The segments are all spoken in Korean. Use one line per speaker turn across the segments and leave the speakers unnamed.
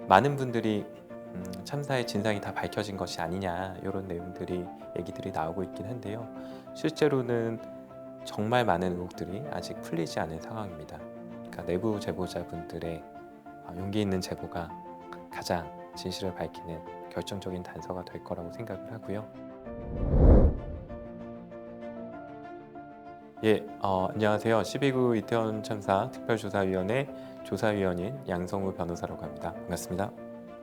많은 분들이 참사의 진상이 다 밝혀진 것이 아니냐 이런 얘기들이 나오고 있긴 한데요. 실제로는 정말 많은 의혹들이 아직 풀리지 않은 상황입니다. 그러니까 내부 제보자분들의 용기 있는 제보가 가장 진실을 밝히는 결정적인 단서가 될 거라고 생각을 하고요. 안녕하세요. 12구 이태원 참사 특별조사위원회 조사위원인 양성우 변호사라고 합니다. 반갑습니다.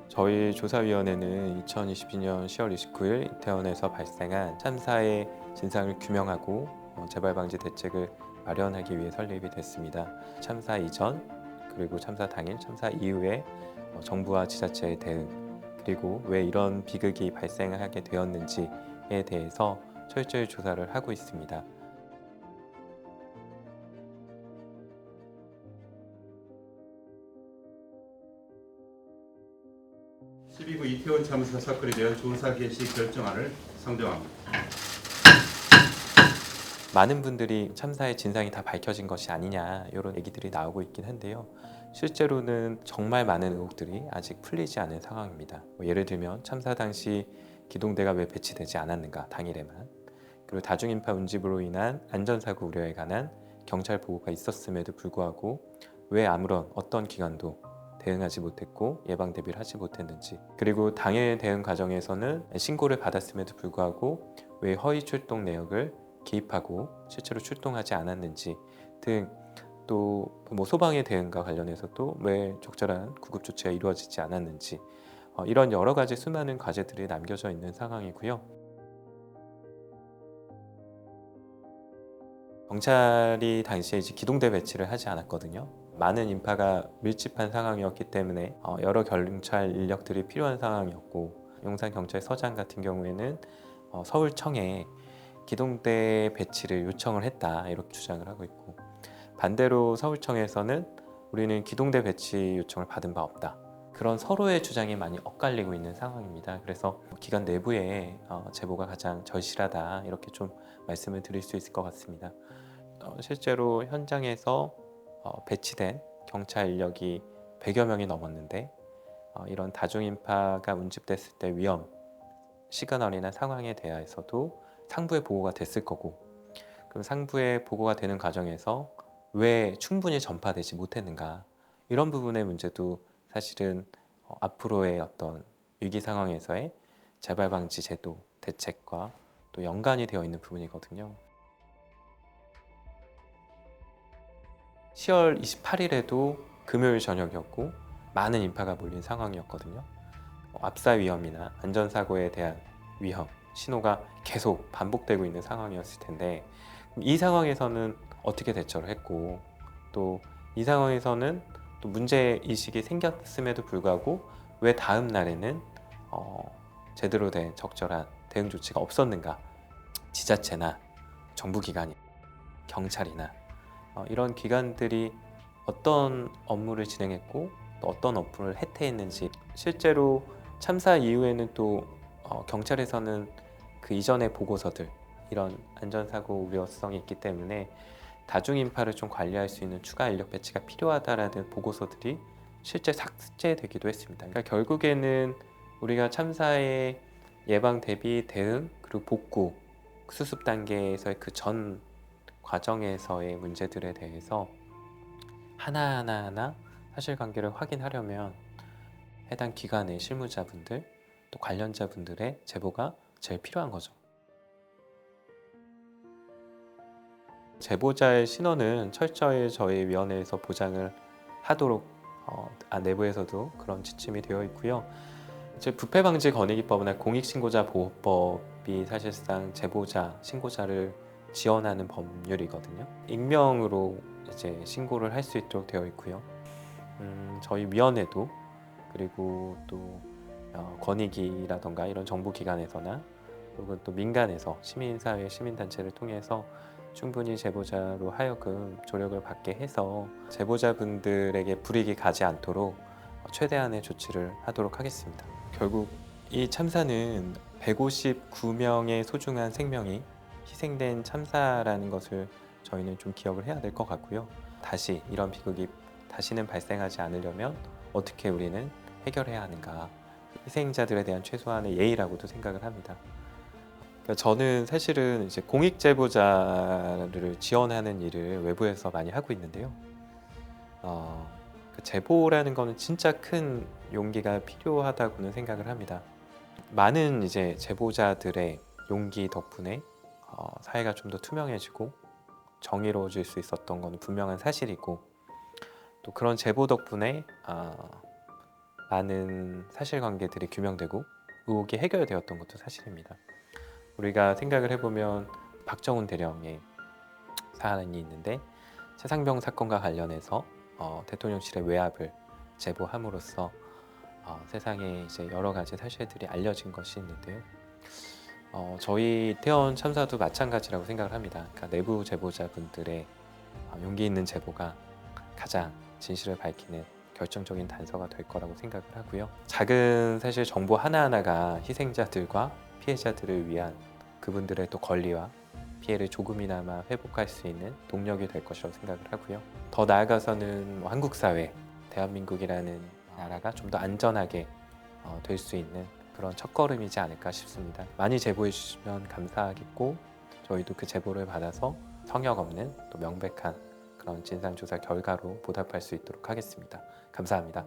저희 조사위원회는 2022년 10월 29일 이태원에서 발생한 참사의 진상을 규명하고 재발 방지 대책을 마련하기 위해 설립이 됐습니다. 참사 이전 그리고 참사 당일, 참사 이후에 정부와 지자체의 대응 그리고 왜 이런 비극이 발생하게 되었는지에 대해서 철저히 조사를 하고 있습니다.
12구 이태원 참사 사건에 대한 조사 개시 결정안을 상정합니다.
많은 분들이 참사의 진상이 다 밝혀진 것이 아니냐 이런 얘기들이 나오고 있긴 한데요. 실제로는 정말 많은 의혹들이 아직 풀리지 않은 상황입니다. 예를 들면 참사 당시 기동대가 왜 배치되지 않았는가 당일에만, 그리고 다중인파 운집으로 인한 안전사고 우려에 관한 경찰 보고가 있었음에도 불구하고 왜 아무런 어떤 기관도 대응하지 못했고 예방 대비를 하지 못했는지, 그리고 당일 대응 과정에서는 신고를 받았음에도 불구하고 왜 허위 출동 내역을 개입하고 실제로 출동하지 않았는지 등, 또 소방의 대응과 관련해서도 왜 적절한 구급 조치가 이루어지지 않았는지, 이런 여러 가지 수많은 과제들이 남겨져 있는 상황이고요. 경찰이 당시에 이제 기동대 배치를 하지 않았거든요. 많은 인파가 밀집한 상황이었기 때문에 여러 경찰 인력들이 필요한 상황이었고, 용산경찰서장 같은 경우에는 서울청에 기동대 배치를 요청을 했다 이렇게 주장을 하고 있고, 반대로 서울청에서는 우리는 기동대 배치 요청을 받은 바 없다, 그런 서로의 주장이 많이 엇갈리고 있는 상황입니다. 그래서 기관 내부의 제보가 가장 절실하다 이렇게 좀 말씀을 드릴 수 있을 것 같습니다. 실제로 현장에서 배치된 경찰 인력이 100여 명이 넘었는데 이런 다중인파가 운집됐을 때 위험, 시그널이나 상황에 대해서도 상부에 보고가 됐을 거고, 그럼 상부에 보고가 되는 과정에서 왜 충분히 전파되지 못했는가, 이런 부분의 문제도 사실은 앞으로의 어떤 위기 상황에서의 재발 방지 제도 대책과 또 연관이 되어 있는 부분이거든요. 10월 28일에도 금요일 저녁이었고 많은 인파가 몰린 상황이었거든요. 압사 위험이나 안전사고에 대한 위험, 신호가 계속 반복되고 있는 상황이었을 텐데, 이 상황에서는 어떻게 대처를 했고, 또 이 상황에서는 또 문제의식이 생겼음에도 불구하고 왜 다음 날에는 제대로 된 적절한 대응 조치가 없었는가, 지자체나 정부기관이, 경찰이나 이런 기관들이 어떤 업무를 진행했고 또 어떤 업무를 해태했는지, 실제로 참사 이후에는 또 경찰에서는 그 이전의 보고서들, 이런 안전사고 우려성이 있기 때문에 다중인파를 좀 관리할 수 있는 추가 인력 배치가 필요하다라는 보고서들이 실제 삭제되기도 했습니다. 그러니까 결국에는 우리가 참사의 예방 대비 대응 그리고 복구 수습 단계에서의 그 전 과정에서의 문제들에 대해서 하나하나 사실관계를 확인하려면 해당 기관의 실무자분들 또 관련자분들의 제보가 제일 필요한 거죠. 제보자의 신원은 철저히 저희 위원회에서 보장을 하도록 내부에서도 그런 지침이 되어 있고요. 이제 부패방지 건의기법이나 공익신고자 보호법이 사실상 제보자, 신고자를 지원하는 법률이거든요. 익명으로 이제 신고를 할 수 있도록 되어 있고요. 저희 위원회도, 그리고 또 권익위라던가 이런 정부기관에서나 혹은 또 민간에서 시민사회, 시민단체를 통해서 충분히 제보자로 하여금 조력을 받게 해서 제보자분들에게 불이익이 가지 않도록 최대한의 조치를 하도록 하겠습니다. 결국 이 참사는 159명의 소중한 생명이 희생된 참사라는 것을 저희는 좀 기억을 해야 될 것 같고요. 다시 이런 비극이 다시는 발생하지 않으려면 어떻게 우리는 해결해야 하는가, 희생자들에 대한 최소한의 예의라고도 생각을 합니다. 그러니까 저는 사실은 이제 공익 제보자를 지원하는 일을 외부에서 많이 하고 있는데요. 그 제보라는 거는 진짜 큰 용기가 필요하다고는 생각을 합니다. 많은 이제 제보자들의 용기 덕분에 사회가 좀 더 투명해지고 정의로워질 수 있었던 건 분명한 사실이고, 또 그런 제보 덕분에 많은 사실관계들이 규명되고 의혹이 해결되었던 것도 사실입니다. 우리가 생각을 해보면 박정훈 대령의 사안이 있는데, 최상병 사건과 관련해서 대통령실의 외압을 제보함으로써 세상에 이제 여러 가지 사실들이 알려진 것이 있는데요. 저희 이태원 참사도 마찬가지라고 생각을 합니다. 그러니까 내부 제보자분들의 용기 있는 제보가 가장 진실을 밝히는 결정적인 단서가 될 거라고 생각을 하고요. 작은 사실 정보 하나하나가 희생자들과 피해자들을 위한 그분들의 또 권리와 피해를 조금이나마 회복할 수 있는 동력이 될 것이라고 생각을 하고요. 더 나아가서는 한국 사회, 대한민국이라는 나라가 좀 더 안전하게 될 수 있는 그런 첫걸음이지 않을까 싶습니다. 많이 제보해 주시면 감사하겠고, 저희도 그 제보를 받아서 성역 없는 또 명백한 그런 진상조사 결과로 보답할 수 있도록 하겠습니다. 감사합니다.